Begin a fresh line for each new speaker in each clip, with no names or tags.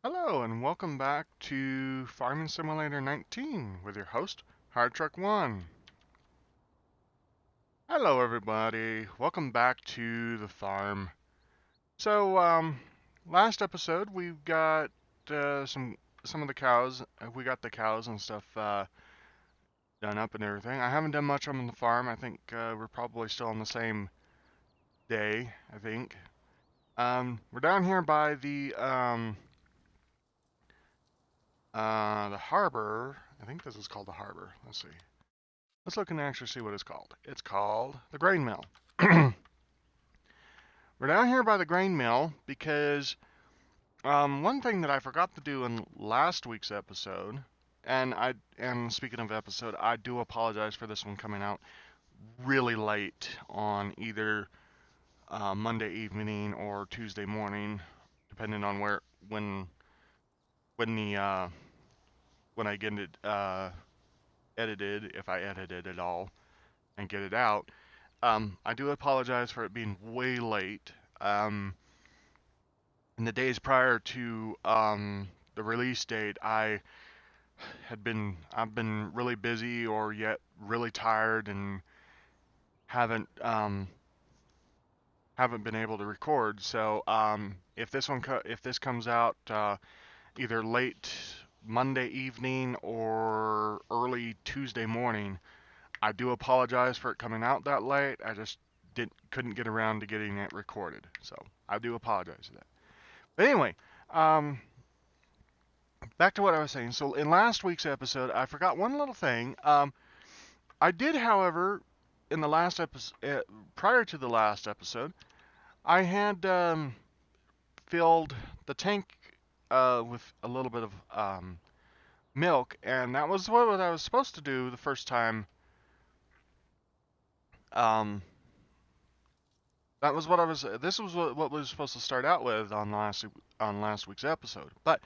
Hello and welcome back to Farming Simulator 19 with your host, Ht1. Hello everybody, welcome back to the farm. So, last episode we got some of the cows, we got the cows and stuff done up and everything. I haven't done much on the farm. I think we're probably still on the same day, I think. We're down here by the harbor. I think this is called the harbor. Let's see. Let's look and actually see what it's called. It's called the grain mill. We're down here by the grain mill because one thing that I forgot to do in last week's episode, and speaking of episode, I do apologize for this one coming out really late on either Monday evening or Tuesday morning, depending on when the when I get it edited, if I edit it at all and get it out. I do apologize for it being way late. In the days prior to the release date, I've been really busy or yet really tired and haven't haven't been able to record. So if this comes out either late Monday evening or early Tuesday morning, I do apologize for it coming out that late. I just couldn't get around to getting it recorded. So I do apologize for that. But anyway, um, back to what I was saying. So in last week's episode, I forgot one little thing. I did, however, in the last episode, prior to the last episode, I had filled the tank with a little bit of milk, and that was what I was supposed to do the first time. Um, that was what I was. This was what we were supposed to start out with on last week's episode, but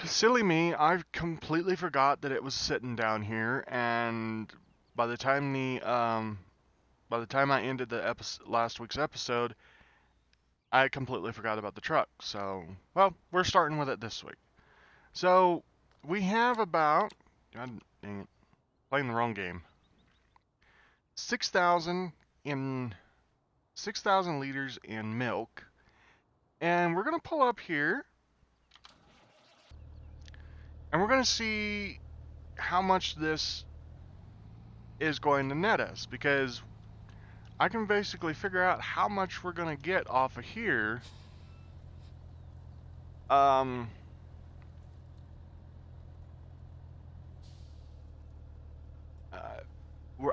silly me, I completely forgot that it was sitting down here, and by the time I ended the last week's episode, I completely forgot about the truck. So, well, we're starting with it this week. So, we have about, God dang it, playing the wrong game. 6,000 in 6,000 liters in milk, and we're gonna pull up here, and we're gonna see how much this is going to net us, because I can basically figure out how much we're going to get off of here. Um, uh,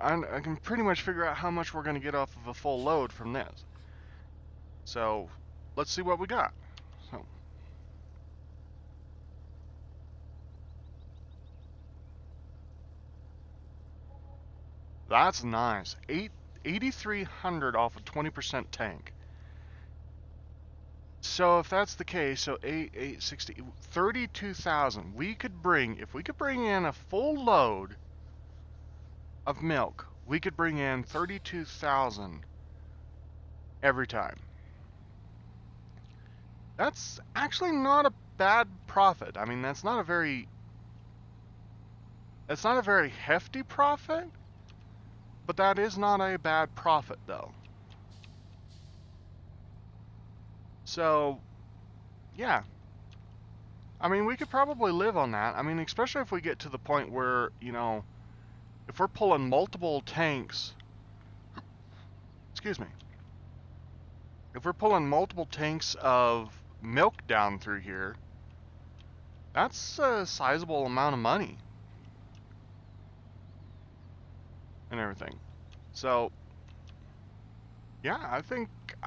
I can pretty much figure out how much we're going to get off of a full load from this. So, let's see what we got. So, that's nice. 8,300 off a 20% tank. So if that's the case, so 860, 32,000. We could bring, if we could bring in a full load of milk, we could bring in 32,000 every time. That's actually not a bad profit. I mean, that's not a very hefty profit, but that is not a bad profit though. So, yeah. I mean, we could probably live on that. I mean, especially if we get to the point where, if we're pulling multiple tanks, excuse me, if we're pulling multiple tanks of milk down through here, that's a sizable amount of money and everything. So, yeah, I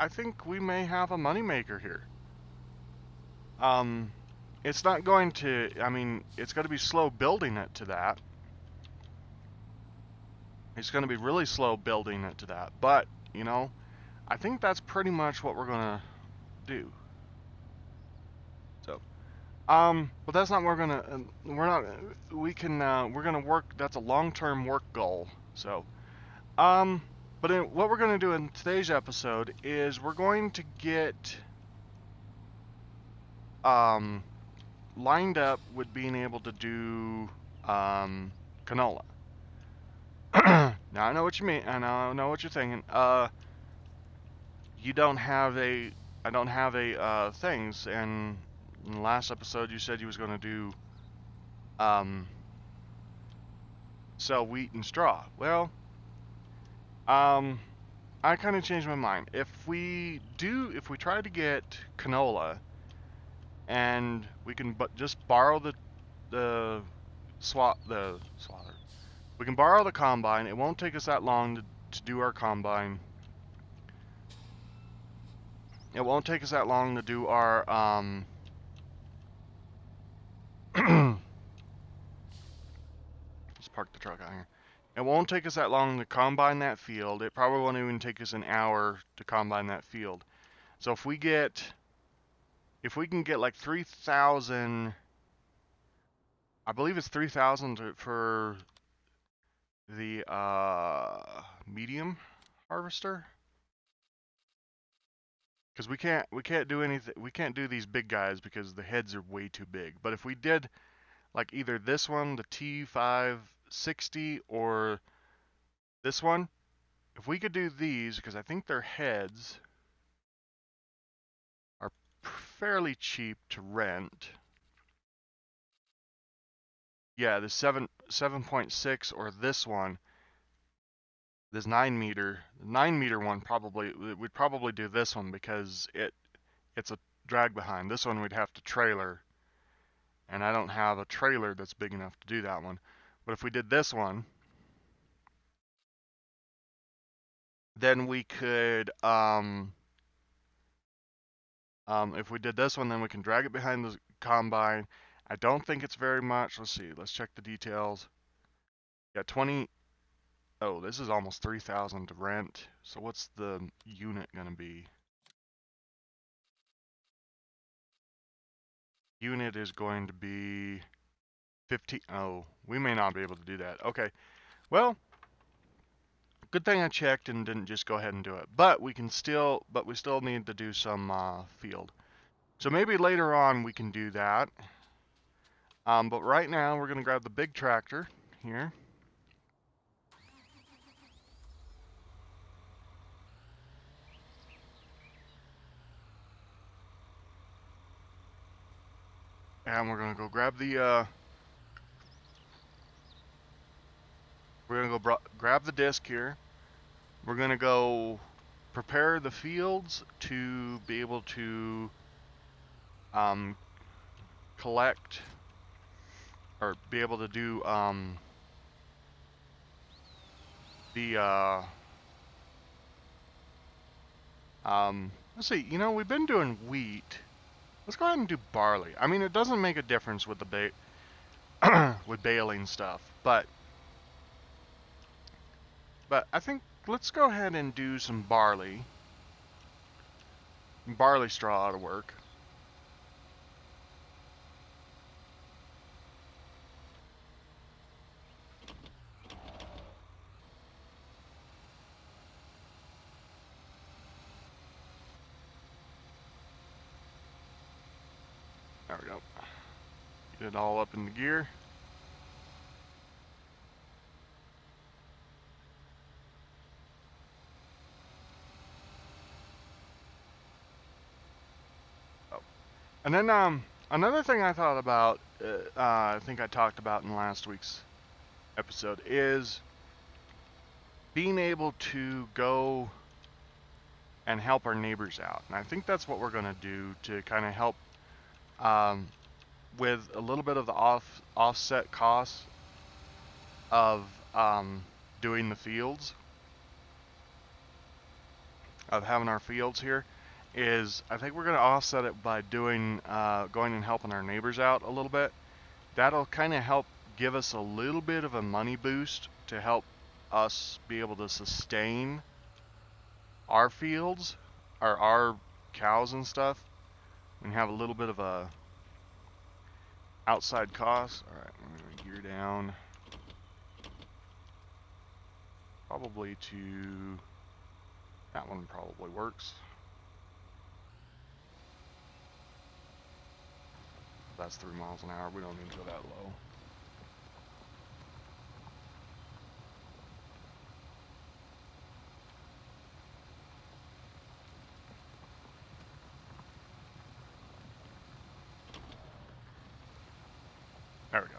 think we may have a moneymaker here. Um, it's not going to. I mean, it's going to be slow building it to that. It's going to be really slow building it to that. But I think that's pretty much what we're gonna do. So, but that's not what we're gonna. We're not. We can. We're gonna work. That's a long-term work goal. So, um, but what we're going to do in today's episode is we're going to get lined up with being able to do canola. Now I know what you mean. I know what you're thinking. You don't have a. I don't have a things. And in the last episode, you said you was gonna do sell wheat and straw. Well, I kind of changed my mind. If we try to get canola, and we can just borrow the swatter. We can borrow the combine. It won't take us that long to do our combine. It won't take us that long to do our let's park the truck out here. It won't take us that long to combine that field. It probably won't even take us an hour to combine that field. So if we can get like 3,000, I believe it's 3,000 for the medium harvester, because we can't do anything. We can't do these big guys because the heads are way too big. But if we did like either this one, the T560, or this one, if we could do these, because I think their heads are fairly cheap to rent. Yeah, the 7.6 or this one, this 9 meter. The 9 meter one we'd probably do this one because it's a drag behind. This one we'd have to trailer, and I don't have a trailer that's big enough to do that one. But if we did this one, then we could if we did this one, then we can drag it behind the combine. I don't think it's very much. Let's see. Let's check the details. Yeah, 20. Oh, this is almost 3,000 to rent. So what's the unit gonna be? Unit is going to be 15. Oh, we may not be able to do that. Okay. Well, good thing I checked and didn't just go ahead and do it. But we still need to do some field. So maybe later on we can do that. But right now we're gonna grab the big tractor here. And we're gonna go grab the grab the disc here. We're gonna go prepare the fields to be able to collect or be able to do the let's see. You know, we've been doing wheat. Let's go ahead and do barley. I mean, it doesn't make a difference with the with baling stuff, but I think let's go ahead and do some barley. Barley straw ought to work. There we go. Get it all up in the gear. Oh. And then another thing I thought about, I think I talked about in last week's episode, is being able to go and help our neighbors out. And I think that's what we're going to do to kind of help with a little bit of the offset costs of doing the fields, of having our fields here. Is I think we're going to offset it by doing going and helping our neighbors out a little bit. That'll kind of help give us a little bit of a money boost to help us be able to sustain our fields, or our cows and stuff, and have a little bit of a outside cost. All right, I'm gonna gear down, probably to that one. Probably works. That's 3 miles an hour. We don't need to go that low. There we go.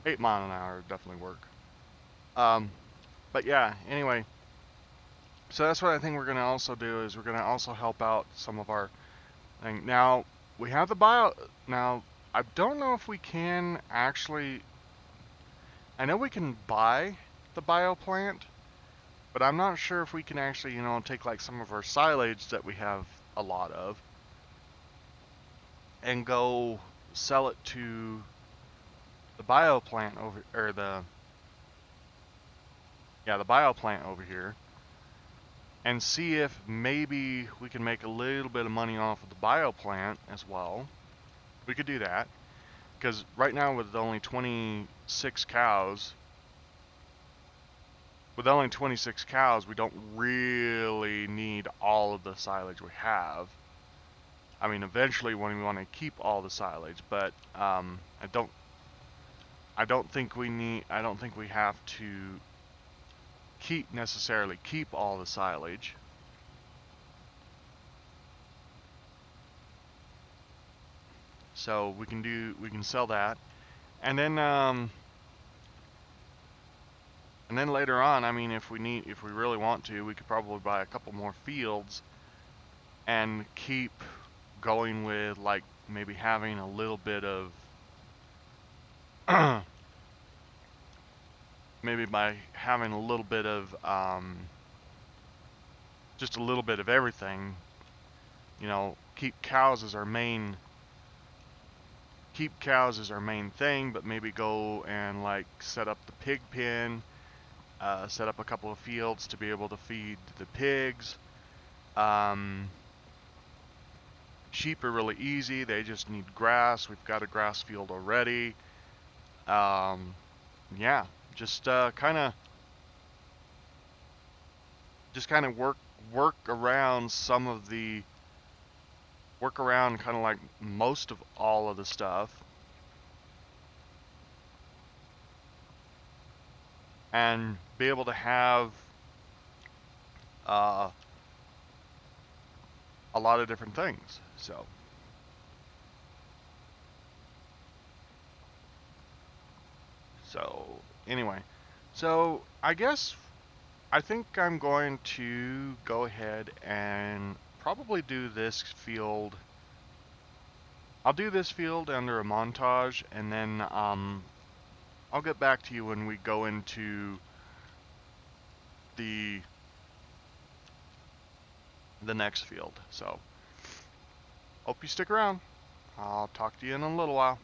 8 mile an hour would definitely work. But yeah, anyway. So that's what I think we're going to also do, is we're going to also help out some of our thing. Now, we have the bio. Now, I don't know if we can actually. I know we can buy the bio plant, but I'm not sure if we can actually, take like some of our silage that we have a lot of and go sell it to the bio plant over, or the bio plant over here, and see if maybe we can make a little bit of money off of the bio plant as well. We could do that, because right now with only 26 cows, we don't really need all of the silage we have. I mean, eventually when we want to keep all the silage, but I don't think we have to necessarily keep all the silage. So we can sell that, and then later on, I mean, if we really want to, we could probably buy a couple more fields and keep going with, like, maybe having a little bit of maybe by having a little bit of just a little bit of everything. Keep cows as our main thing, but maybe go and like set up the pig pen, set up a couple of fields to be able to feed the pigs. Sheep are really easy. They just need grass. We've got a grass field already. Yeah, just kind of work around kind of like most of all of the stuff, and be able to have a lot of different things. So anyway, so I think I'm going to go ahead and probably do this field. I'll do this field under a montage, and then I'll get back to you when we go into the next field. So hope you stick around. I'll talk to you in a little while.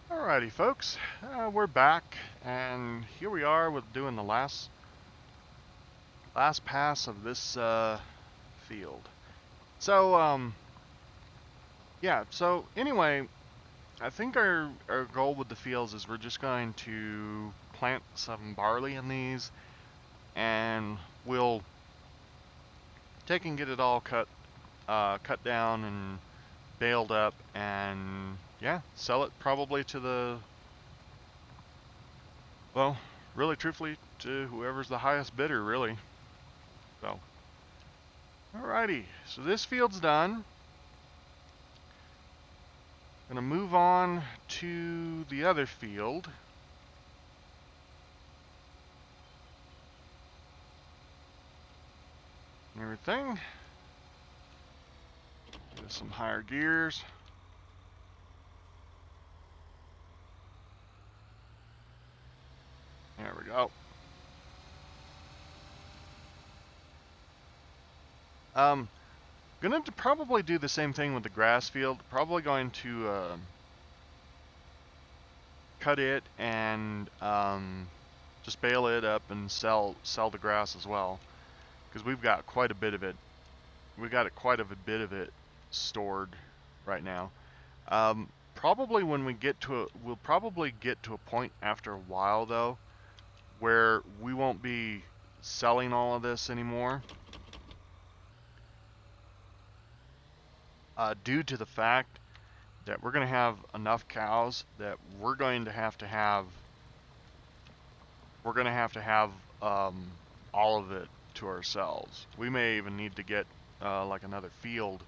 Alrighty, folks, we're back, and here we are with doing the last pass of this field. So, yeah. So anyway, I think our goal with the fields is we're just going to plant some barley in these, and we'll take and get it all cut down and baled up, and yeah, sell it probably to the, well, really truthfully, to whoever's the highest bidder, really. So, alrighty, so this field's done. Gonna move on to the other field. And everything. Get some higher gears. There we go. Gonna probably do the same thing with the grass field. Probably going to cut it and just bale it up and sell the grass as well, because we've got quite a bit of it. We got quite a bit of it stored right now. Probably when we get to we'll probably get to a point after a while though, where we won't be selling all of this anymore, due to the fact that we're going to have enough cows that we're going to have all of it to ourselves. We may even need to get like another field,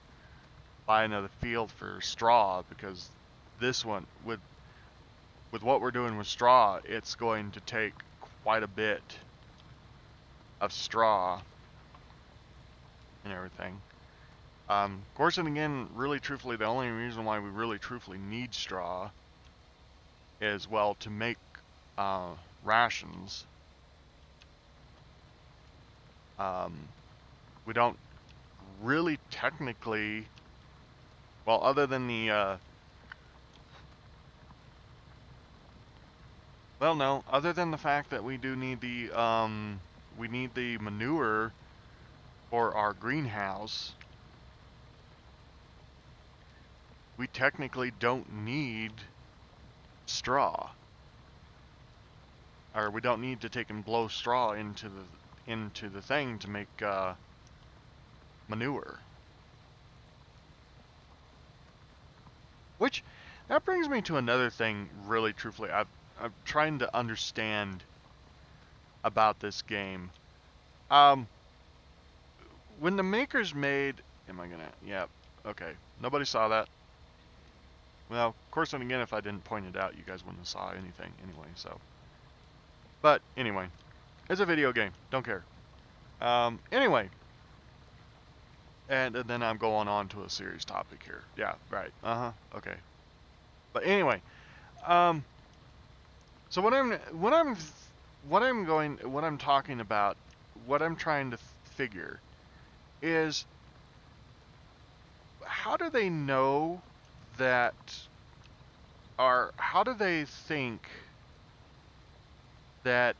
buy another field for straw, because this one, with what we're doing with straw, it's going to take quite a bit of straw and everything. Of course, and again, really truthfully, the only reason why we really truthfully need straw is, well, to make rations. We don't really technically, well, other than the well, no, other than the fact that we do need the manure for our greenhouse, we technically don't need straw, or we don't need to take and blow straw into the thing to make manure. Which, that brings me to another thing, really truthfully, I'm trying to understand about this game. When the makers made, yep, okay, nobody saw that. Well, of course, and again, if I didn't point it out, you guys wouldn't have saw anything anyway, so. But, anyway, it's a video game, don't care. Anyway, and then I'm going on to a serious topic here. Yeah, right, okay. But anyway, so what I'm talking about, what I'm trying to figure is, how do they know that, or how do they think that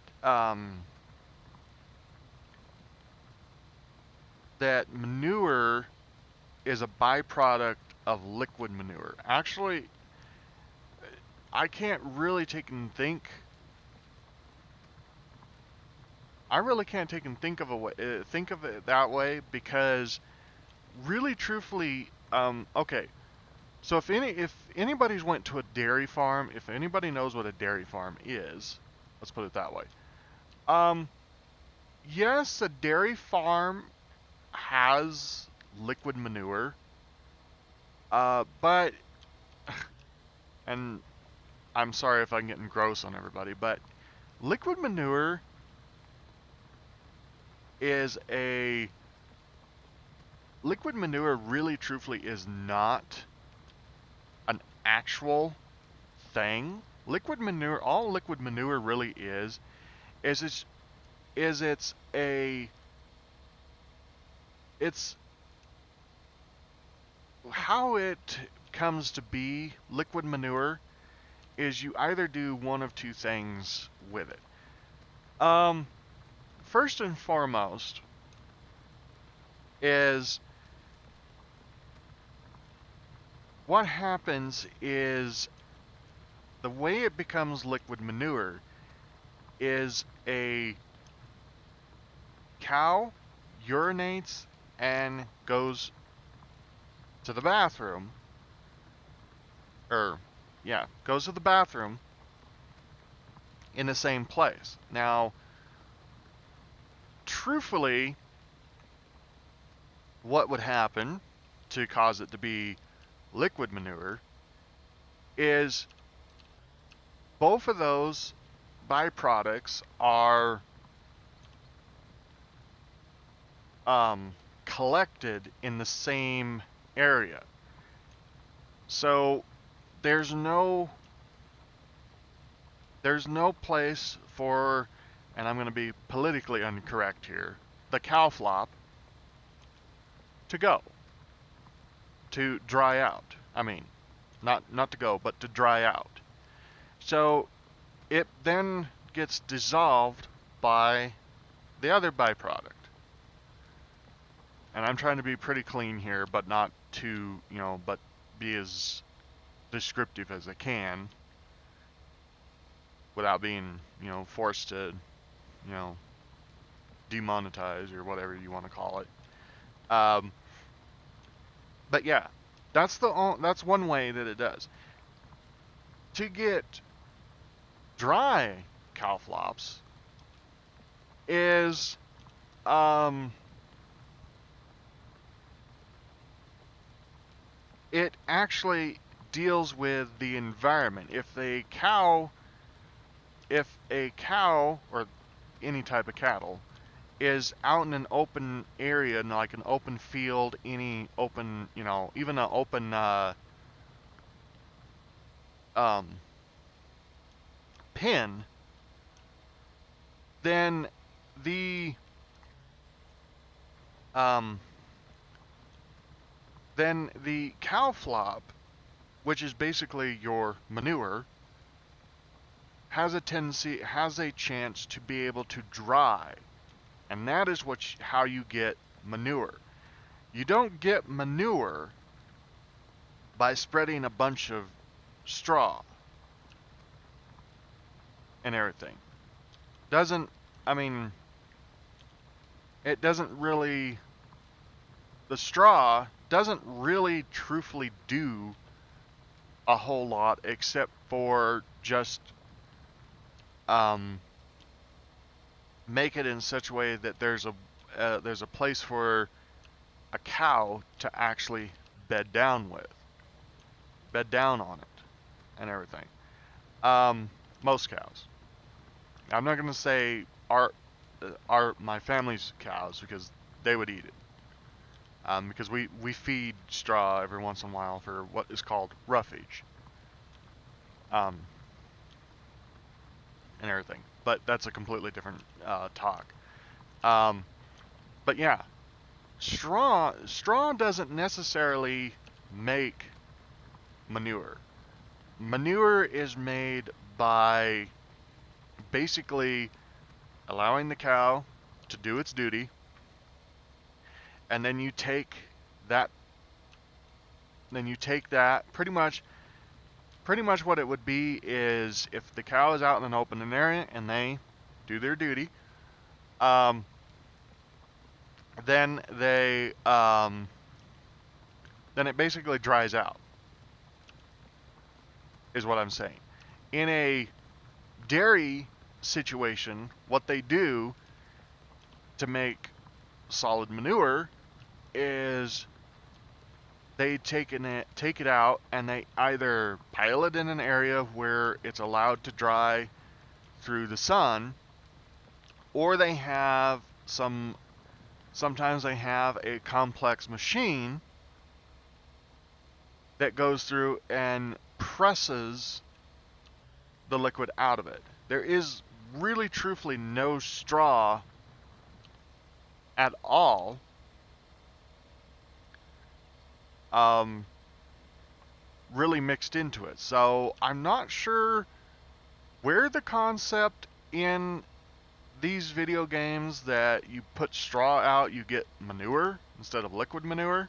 that manure is a byproduct of liquid manure? Actually, I can't really take and think. I really can't take and think of it that way, because really truthfully, okay, so if anybody's went to a dairy farm, if anybody knows what a dairy farm is, let's put it that way. Yes, a dairy farm has liquid manure, but, and I'm sorry if I'm getting gross on everybody, but liquid manure is a liquid manure really truthfully is not an actual thing. Liquid manure, all liquid manure really is it's is it's how it comes to be liquid manure is you either do one of two things with it. First and foremost is what happens is the way it becomes liquid manure is a cow urinates and goes to the bathroom, or yeah, goes to the bathroom in the same place. Now, truthfully, what would happen to cause it to be liquid manure is both of those byproducts are collected in the same area. So there's no place for, and I'm going to be politically incorrect here, the cow flop to go, to dry out. I mean, not to go, but to dry out. So it then gets dissolved by the other byproduct. And I'm trying to be pretty clean here, but not too, but be as descriptive as I can without being, forced to, demonetize or whatever you want to call it. But yeah, that's one way that it does. To get dry cow flops is it actually deals with the environment. If a cow or any type of cattle is out in an open area, like an open field, any open, even an open pen, then the cow flop, which is basically your manure, has a chance to be able to dry, and that is how you get manure. You don't get manure by spreading a bunch of straw and everything. It doesn't really, the straw doesn't really truthfully do a whole lot except for just make it in such a way that there's a place for a cow to actually bed down on it and everything. Most cows. I'm not going to say my family's cows, because they would eat it. Because we feed straw every once in a while for what is called roughage. And everything. But that's a completely different talk. But yeah, straw doesn't necessarily make manure. Manure is made by basically allowing the cow to do its duty, and then you take that pretty much what it would be is if the cow is out in an open area and they do their duty, then it basically dries out, is what I'm saying. In a dairy situation, what they do to make solid manure is they take it out and they either pile it in an area where it's allowed to dry through the sun, or they have some sometimes I have a complex machine that goes through and presses the liquid out of it. There is really truthfully no straw at all. Really mixed into it. So I'm not sure where the concept in these video games that you put straw out, you get manure instead of liquid manure.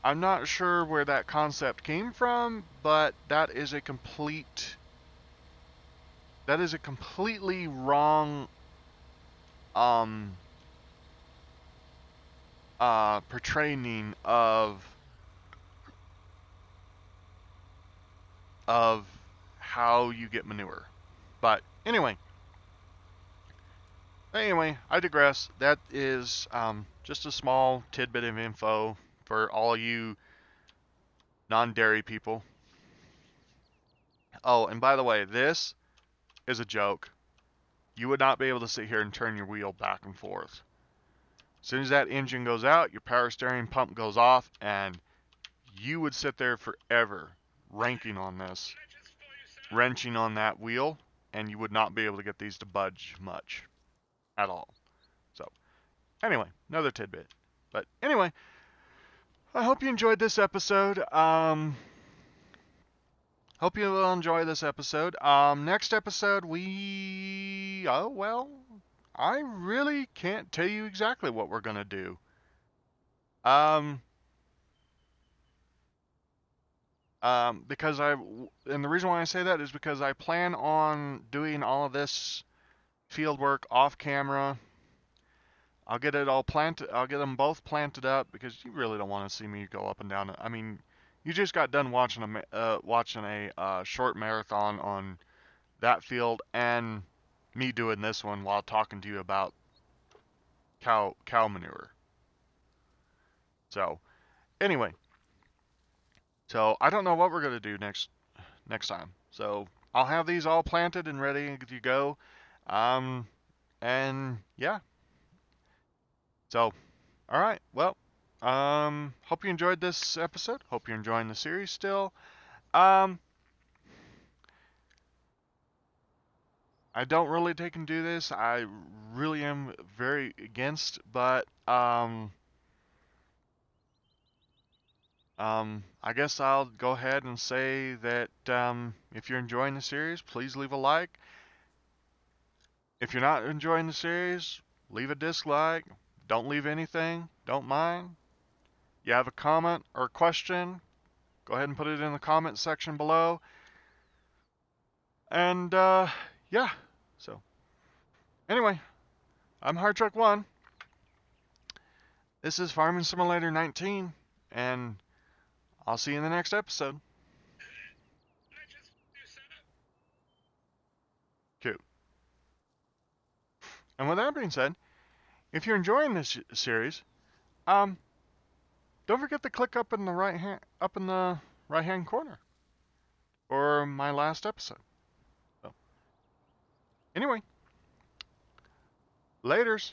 I'm not sure where that concept came from, but that is a completely wrong portraying of how you get manure. But anyway, I digress. That is just a small tidbit of info for all you non-dairy people. Oh, and by the way, this is a joke. You would not be able to sit here and turn your wheel back and forth. As soon as that engine goes out, your power steering pump goes off, and you would sit there forever wrenching on that wheel, and you would not be able to get these to budge much at all. So, anyway, another tidbit. But anyway, I hope you enjoyed this episode. Hope you will enjoy this episode. Next episode, I really can't tell you exactly what we're going to do. Because and the reason why I say that is because I plan on doing all of this field work off camera. I'll get it all planted. I'll get them both planted up because you really don't want to see me go up and down. I mean, you just got done watching a short marathon on that field and me doing this one while talking to you about cow manure. So, anyway, I don't know what we're gonna do next time. So I'll have these all planted and ready to go. And yeah. So, all right. Well, hope you enjoyed this episode. Hope you're enjoying the series still. I don't really take and do this. I really am very against, but I guess I'll go ahead and say that if you're enjoying the series, please leave a like. If you're not enjoying the series, leave a dislike. Don't leave anything. Don't mind. You have a comment or question, go ahead and put it in the comment section below. And yeah. So anyway, I'm Hard Truck 1. This is Farming Simulator 19, and I'll see you in the next episode. Cool. And with that being said, if you're enjoying this series, don't forget to click up in the right hand corner for my last episode. So, anyway, laters.